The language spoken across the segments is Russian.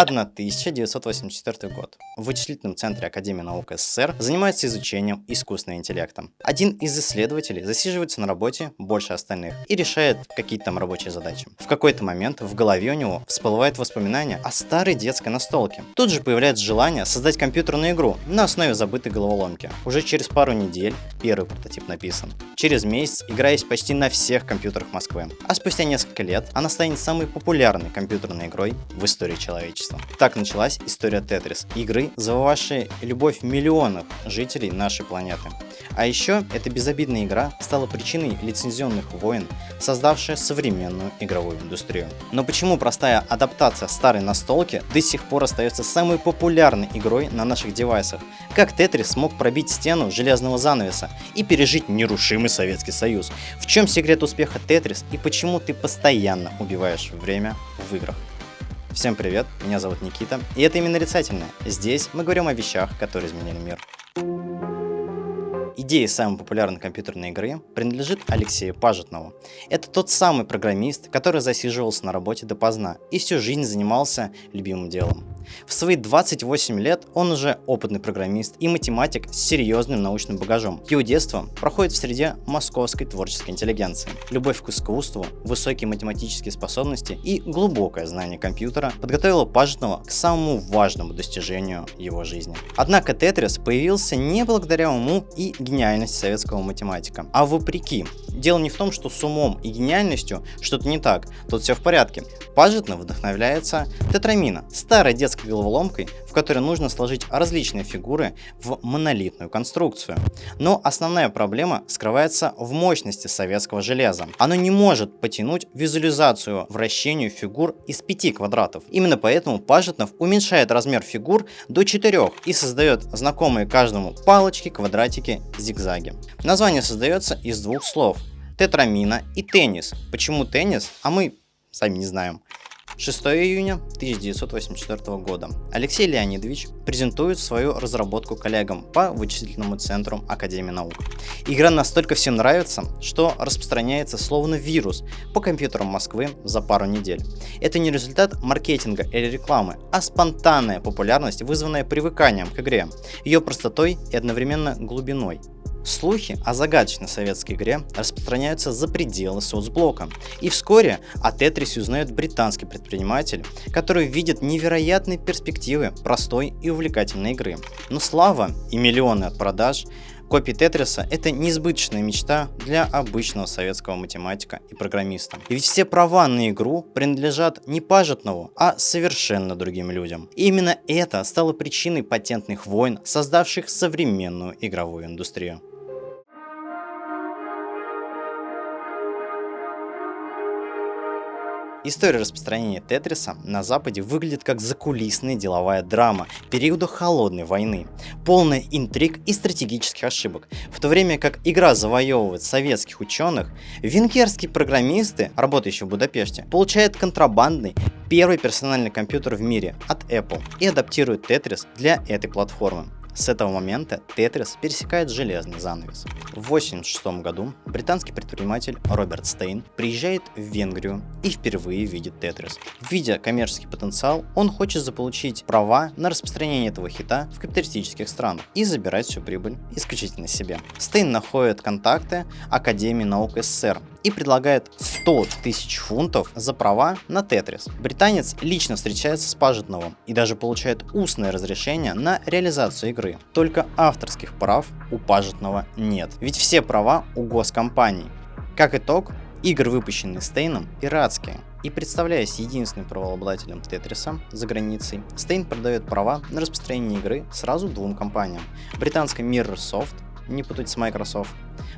1984 год. В вычислительном центре Академии наук СССР занимается изучением искусственного интеллекта. Один из исследователей засиживается на работе больше остальных и решает какие-то там рабочие задачи. В какой-то момент в голове у него всплывает воспоминание о старой детской настолке. Тут же появляется желание создать компьютерную игру на основе забытой головоломки. Уже через пару недель первый прототип написан. Через месяц игра есть почти на всех компьютерах Москвы. А спустя несколько лет она станет самой популярной компьютерной игрой в истории человечества. Так началась история Тетрис, игры, завоевавшей любовь миллионов жителей нашей планеты. А еще эта безобидная игра стала причиной лицензионных войн, создавшая современную игровую индустрию. Но почему простая адаптация старой настолки до сих пор остается самой популярной игрой на наших девайсах? Как Тетрис смог пробить стену железного занавеса и пережить нерушимый Советский Союз? В чем секрет успеха Тетрис и почему ты постоянно убиваешь время в играх? Всем привет, меня зовут Никита, и это именно нарицательное. Здесь мы говорим о вещах, которые изменили мир. Идея самой популярной компьютерной игры принадлежит Алексею Пажетнову. Это тот самый программист, который засиживался на работе допоздна и всю жизнь занимался любимым делом. В свои 28 лет он уже опытный программист и математик с серьезным научным багажом. Его детство проходит в среде московской творческой интеллигенции. Любовь к искусству, высокие математические способности и глубокое знание компьютера подготовило Пажетнова к самому важному достижению его жизни. Однако Тетрис появился не благодаря уму и гениальности советского математика, а вопреки. Дело не в том, что с умом и гениальностью что-то не так, тут все в порядке. Пажетнов вдохновляется Тетрамино, старой детской головоломкой, в которой нужно сложить различные фигуры в монолитную конструкцию. Но основная проблема скрывается в мощности советского железа. Оно не может потянуть визуализацию вращению фигур из 5 квадратов. Именно поэтому Пажетнов уменьшает размер фигур до 4 и создает знакомые каждому палочки, квадратики, зигзаги. Название создается из двух слов – тетрамино и теннис. Почему теннис? А мы сами не знаем. 6 июня 1984 года Алексей Леонидович презентует свою разработку коллегам по вычислительному центру Академии наук. Игра настолько всем нравится, что распространяется словно вирус по компьютерам Москвы за пару недель. Это не результат маркетинга или рекламы, а спонтанная популярность, вызванная привыканием к игре, ее простотой и одновременно глубиной. Слухи о загадочной советской игре распространяются за пределы соцблока, и вскоре о Тетрисе узнает британский предприниматель, который видит невероятные перспективы простой и увлекательной игры. Но слава и миллионы от продаж копий Тетриса – это несбыточная мечта для обычного советского математика и программиста. И ведь все права на игру принадлежат не Пажетнову, а совершенно другим людям. И именно это стало причиной патентных войн, создавших современную игровую индустрию. История распространения Тетриса на Западе выглядит как закулисная деловая драма периода Холодной войны, полная интриг и стратегических ошибок. В то время как игра завоевывает советских ученых, венгерские программисты, работающие в Будапеште, получают контрабандный первый персональный компьютер в мире от Apple и адаптируют Тетрис для этой платформы. С этого момента Тетрис пересекает железный занавес. В 1986 году британский предприниматель Роберт Стейн приезжает в Венгрию и впервые видит Тетрис. Видя коммерческий потенциал, он хочет заполучить права на распространение этого хита в капиталистических странах и забирать всю прибыль исключительно себе. Стейн находит контакты Академии наук СССР и предлагает 100 тысяч фунтов за права на Тетрис. Британец лично встречается с Пажетновым и даже получает устное разрешение на реализацию игры. Только авторских прав у Пажетнова нет, ведь все права у госкомпаний. Как итог, игры, выпущенные Стейном, пиратские. И представляясь единственным правообладателем Тетриса за границей, Стейн продает права на распространение игры сразу двум компаниям. Британской Mirrorsoft, не путать с Microsoft,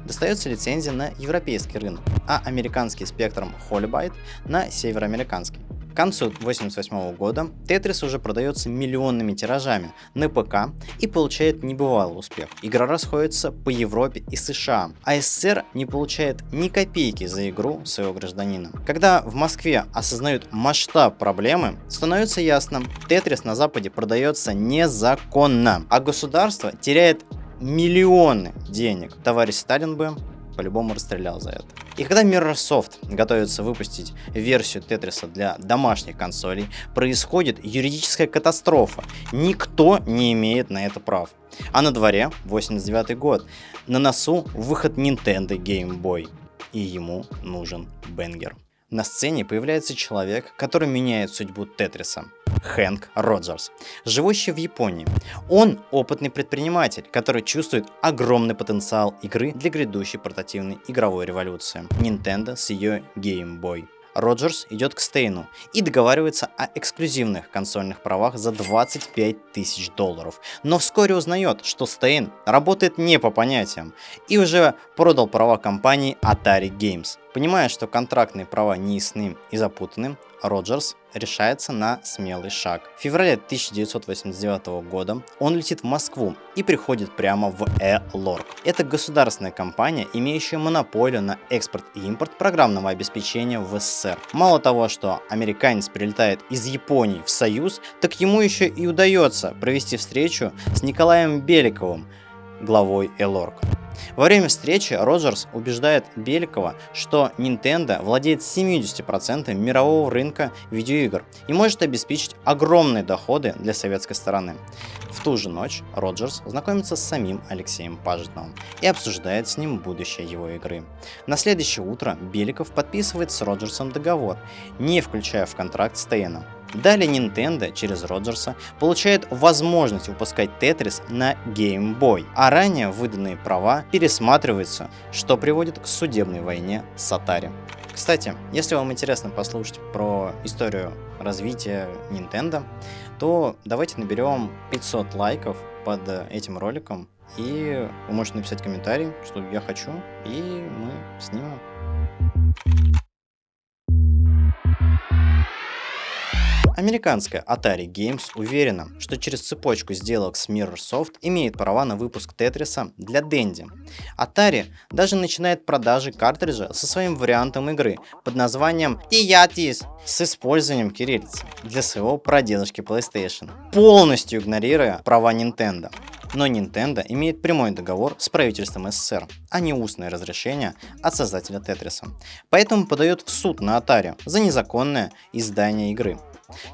достается лицензия на европейский рынок, а американский Spectrum Holobyte на североамериканский. К концу 1988 года Тетрис уже продается миллионными тиражами на ПК и получает небывалый успех. Игра расходится по Европе и США, а СССР не получает ни копейки за игру своего гражданина. Когда в Москве осознают масштаб проблемы, становится ясно, Тетрис на Западе продается незаконно, а государство теряет миллионы денег. Товарищ Сталин бы по-любому расстрелял за это. И когда Mirrorsoft готовится выпустить версию Тетриса для домашних консолей, происходит юридическая катастрофа. Никто не имеет на это прав. А на дворе 89 год. На носу выход Nintendo Game Boy. И ему нужен бенгер. На сцене появляется человек, который меняет судьбу Тетриса. Хэнк Роджерс, живущий в Японии. Он опытный предприниматель, который чувствует огромный потенциал игры для грядущей портативной игровой революции. Nintendo с ее Game Boy. Роджерс идет к Стейну и договаривается о эксклюзивных консольных правах за $25 тысяч. Но вскоре узнает, что Стейн работает не по понятиям и уже продал права компании Atari Games. Понимая, что контрактные права неясны и запутаны, Роджерс решается на смелый шаг. В феврале 1989 года он летит в Москву и приходит прямо в Элорг. Это государственная компания, имеющая монополию на экспорт и импорт программного обеспечения в СССР. Мало того, что американец прилетает из Японии в Союз, так ему еще и удается провести встречу с Николаем Беликовым, главой Элорг. Во время встречи Роджерс убеждает Беликова, что Nintendo владеет 70% мирового рынка видеоигр и может обеспечить огромные доходы для советской стороны. В ту же ночь Роджерс знакомится с самим Алексеем Пажетновым и обсуждает с ним будущее его игры. На следующее утро Беликов подписывает с Роджерсом договор, не включая в контракт Стейна. Далее Nintendo через Роджерса получает возможность выпускать Тетрис на Game Boy, а ранее выданные права пересматриваются, что приводит к судебной войне с Atari. Кстати, если вам интересно послушать про историю развития Nintendo, то давайте наберем 500 лайков под этим роликом, и вы можете написать комментарий, что я хочу, и мы снимем. Американская Atari Games уверена, что через цепочку сделок с Mirrorsoft имеет права на выпуск Тетриса для Dendy. Atari даже начинает продажи картриджа со своим вариантом игры под названием Тиятис с использованием кириллицы для своего прадедушки PlayStation, полностью игнорируя права Nintendo. Но Nintendo имеет прямой договор с правительством СССР, а не устное разрешение от создателя Тетриса. Поэтому подает в суд на Atari за незаконное издание игры.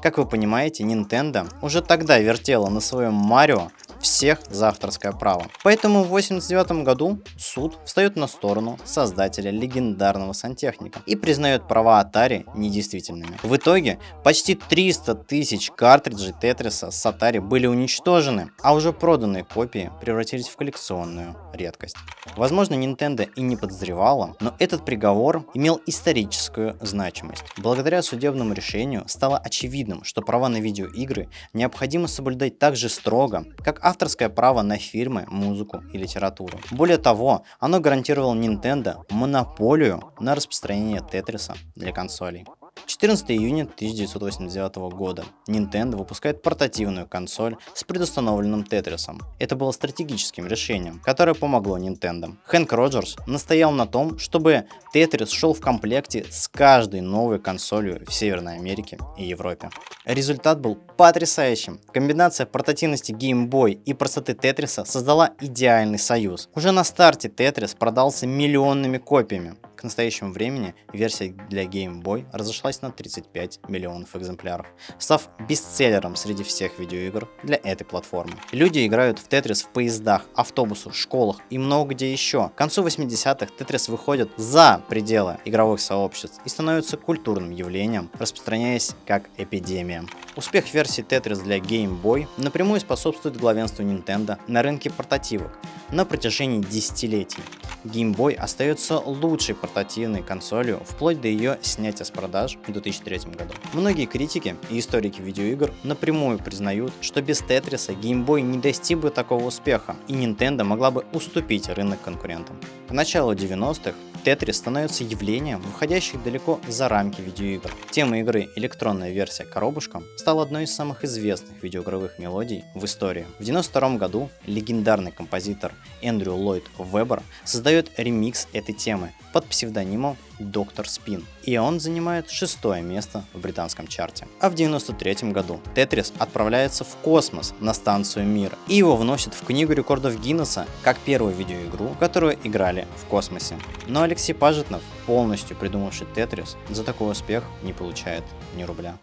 Как вы понимаете, Nintendo уже тогда вертела на своем Марио всех за авторское право. Поэтому в 1989 году суд встает на сторону создателя легендарного сантехника и признает права Atari недействительными. В итоге почти 300 тысяч картриджей Тетриса с Atari были уничтожены, а уже проданные копии превратились в коллекционную редкость. Возможно, Nintendo и не подозревала, но этот приговор имел историческую значимость. Благодаря судебному решению стало очевидным, что права на видеоигры необходимо соблюдать так же строго, как авторское право на фильмы, музыку и литературу. Более того, оно гарантировало Nintendo монополию на распространение Тетриса для консолей. 14 июня 1989 года Nintendo выпускает портативную консоль с предустановленным Тетрисом. Это было стратегическим решением, которое помогло Nintendo. Хэнк Роджерс настоял на том, чтобы Тетрис шел в комплекте с каждой новой консолью в Северной Америке и Европе. Результат был потрясающим. Комбинация портативности Game Boy и простоты Тетриса создала идеальный союз. Уже на старте Тетрис продался миллионными копиями. К настоящему времени версия для Game Boy разошлась на 35 миллионов экземпляров, став бестселлером среди всех видеоигр для этой платформы. Люди играют в Тетрис в поездах, автобусах, школах и много где еще. К концу 80-х Тетрис выходит за пределы игровых сообществ и становится культурным явлением, распространяясь как эпидемия. Успех версии Тетрис для Game Boy напрямую способствует главенству Nintendo на рынке портативок на протяжении десятилетий. Game Boy остается лучшей портативной консолью вплоть до ее снятия с продаж в 2003 году. Многие критики и историки видеоигр напрямую признают, что без Тетриса Game Boy не достиг бы такого успеха, и Nintendo могла бы уступить рынок конкурентам. К началу 90-х Тетрис становится явлением, выходящим далеко за рамки видеоигр. Тема игры «Электронная версия коробушка» стала одной из самых известных видеоигровых мелодий в истории. В 1992 году легендарный композитор Эндрю Ллойд Вебер создает ремикс этой темы под псевдонимом Доктор Спин, и он занимает 6-е место в британском чарте. А в 1993 году Тетрис отправляется в космос на станцию Мир, и его вносят в книгу рекордов Гиннесса как первую видеоигру, которую играли в космосе. Но Алексей Пажетнов, полностью придумавший Тетрис, за такой успех не получает ни рубля.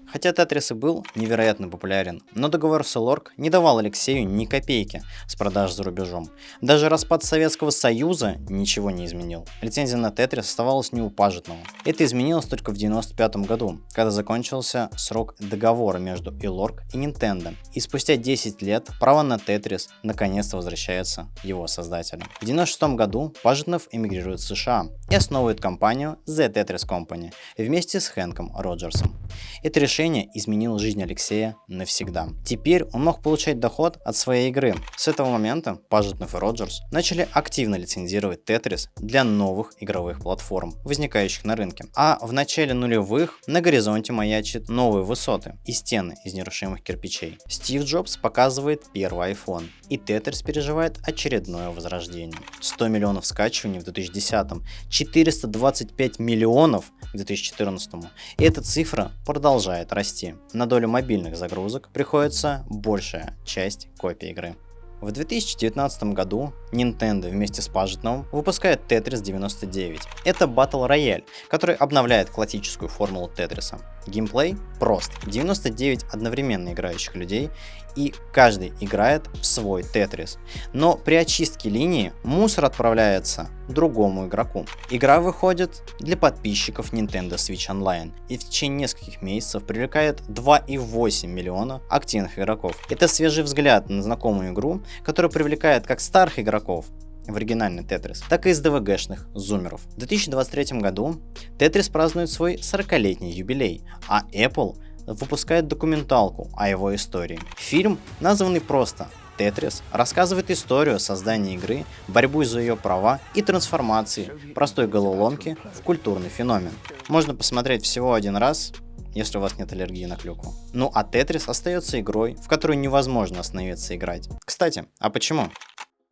Хотя Тетрис и был невероятно популярен, но договор с Элорг не давал Алексею ни копейки с продаж за рубежом. Даже распад Советского Союза ничего не изменил. Лицензия на Тетрис оставалась не у Пажетнова. Это изменилось только в 1995 году, когда закончился срок договора между Элорг и Nintendo. И спустя 10 лет право на Тетрис наконец-то возвращается его создателю. В 1996 году Пажетнов эмигрирует в США и основывает компанию The Tetris Company вместе с Хэнком Роджерсом. Это решение изменило жизнь Алексея навсегда. Теперь он мог получать доход от своей игры. С этого момента Пажетнов и Роджерс начали активно лицензировать Тетрис для новых игровых платформ, возникающих на рынке. А в начале нулевых на горизонте маячат новые высоты и стены из нерушимых кирпичей. Стив Джобс показывает первый iPhone, и Тетрис переживает очередное возрождение. 100 миллионов скачиваний в 2010-м, 425 миллионов к 2014-му. И эта цифра продолжает расти. На долю мобильных загрузок приходится большая часть копий игры. В 2019 году Nintendo вместе с Пажетновым выпускает Tetris 99. Это Battle Royale, который обновляет классическую формулу Тетриса. Геймплей прост. 99 одновременно играющих людей, и каждый играет в свой Тетрис. Но при очистке линии мусор отправляется другому игроку. Игра выходит для подписчиков Nintendo Switch Online и в течение нескольких месяцев привлекает 2,8 миллиона активных игроков. Это свежий взгляд на знакомую игру, которая привлекает как старых игроков в оригинальный Тетрис, так и из ДВГшных зумеров. В 2023 году Тетрис празднует свой 40-летний юбилей, а Apple выпускает документалку о его истории. Фильм, названный просто Тетрис, рассказывает историю создания игры, борьбу за ее права и трансформации простой головоломки в культурный феномен. Можно посмотреть всего один раз, если у вас нет аллергии на клюкву. Ну а Тетрис остается игрой, в которую невозможно остановиться играть. Кстати, а почему?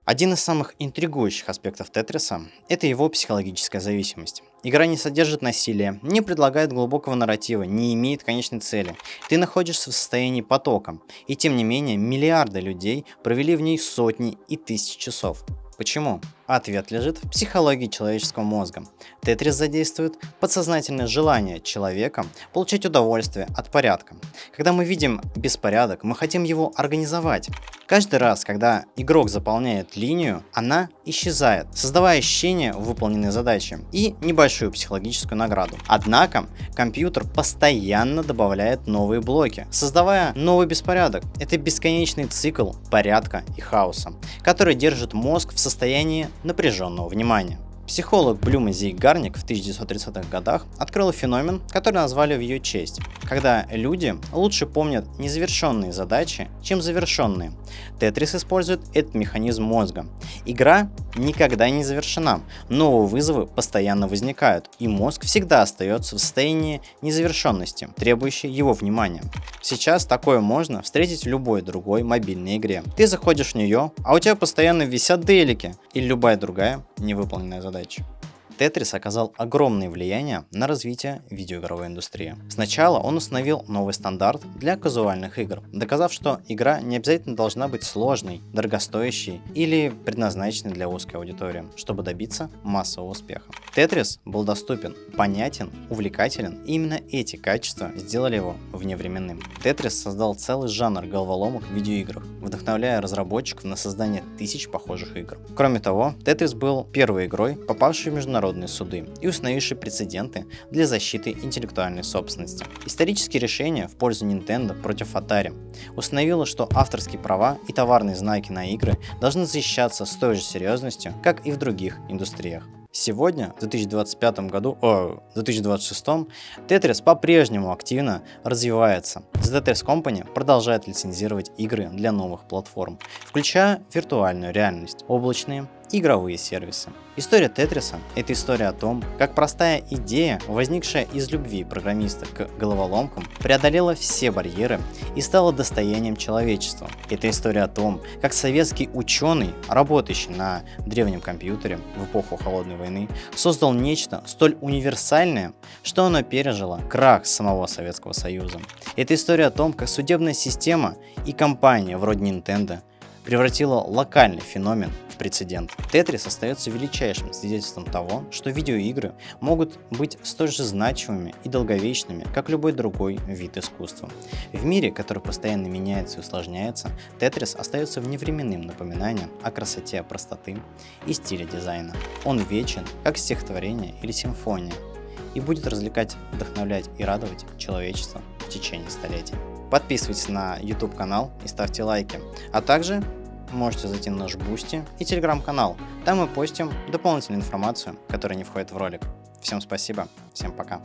Один из самых интригующих аспектов Тетриса – это его психологическая зависимость. Игра не содержит насилия, не предлагает глубокого нарратива, не имеет конечной цели. Ты находишься в состоянии потока, и тем не менее миллиарды людей провели в ней сотни и тысячи часов. Почему? Ответ лежит в психологии человеческого мозга. Тетрис задействует подсознательное желание человека получать удовольствие от порядка. Когда мы видим беспорядок, мы хотим его организовать. Каждый раз, когда игрок заполняет линию, она исчезает, создавая ощущение выполненной задачи и небольшую психологическую награду. Однако компьютер постоянно добавляет новые блоки, создавая новый беспорядок. Это бесконечный цикл порядка и хаоса, который держит мозг в состоянии напряженного внимания. Психолог Блюмезий Гарник в 1930-х годах открыл феномен, который назвали в ее честь, когда люди лучше помнят незавершенные задачи, чем завершенные. Тетрис использует этот механизм мозга. Игра никогда не завершена, новые вызовы постоянно возникают, и мозг всегда остается в состоянии незавершенности, требующей его внимания. Сейчас такое можно встретить в любой другой мобильной игре. Ты заходишь в нее, а у тебя постоянно висят делики или любая другая невыполненная задача. Тетрис оказал огромное влияние на развитие видеоигровой индустрии. Сначала он установил новый стандарт для казуальных игр, доказав, что игра не обязательно должна быть сложной, дорогостоящей или предназначенной для узкой аудитории, чтобы добиться массового успеха. Тетрис был доступен, понятен, увлекателен, и именно эти качества сделали его вневременным. Тетрис создал целый жанр головоломок в видеоиграх, вдохновляя разработчиков на создание тысяч похожих игр. Кроме того, Тетрис был первой игрой, попавшей в международные суды и установивший прецеденты для защиты интеллектуальной собственности. Исторические решения в пользу Nintendo против Atari установило, что авторские права и товарные знаки на игры должны защищаться с той же серьезностью, как и в других индустриях. Сегодня, в 2026, Tetris по-прежнему активно развивается. The Tetris Company продолжает лицензировать игры для новых платформ, включая виртуальную реальность, облачные игровые сервисы. История Тетриса – это история о том, как простая идея, возникшая из любви программиста к головоломкам, преодолела все барьеры и стала достоянием человечества. Это история о том, как советский ученый, работающий на древнем компьютере в эпоху Холодной войны, создал нечто столь универсальное, что оно пережило крах самого Советского Союза. Это история о том, как судебная система и компания вроде Nintendo превратила локальный феномен в прецедент. Тетрис остается величайшим свидетельством того, что видеоигры могут быть столь же значимыми и долговечными, как любой другой вид искусства. В мире, который постоянно меняется и усложняется, Тетрис остается вневременным напоминанием о красоте простоты и стиле дизайна. Он вечен, как стихотворение или симфония, и будет развлекать, вдохновлять и радовать человечество в течение столетий. Подписывайтесь на YouTube канал и ставьте лайки, а также можете зайти на наш Boosty и Telegram-канал. Там мы постим дополнительную информацию, которая не входит в ролик. Всем спасибо, всем пока.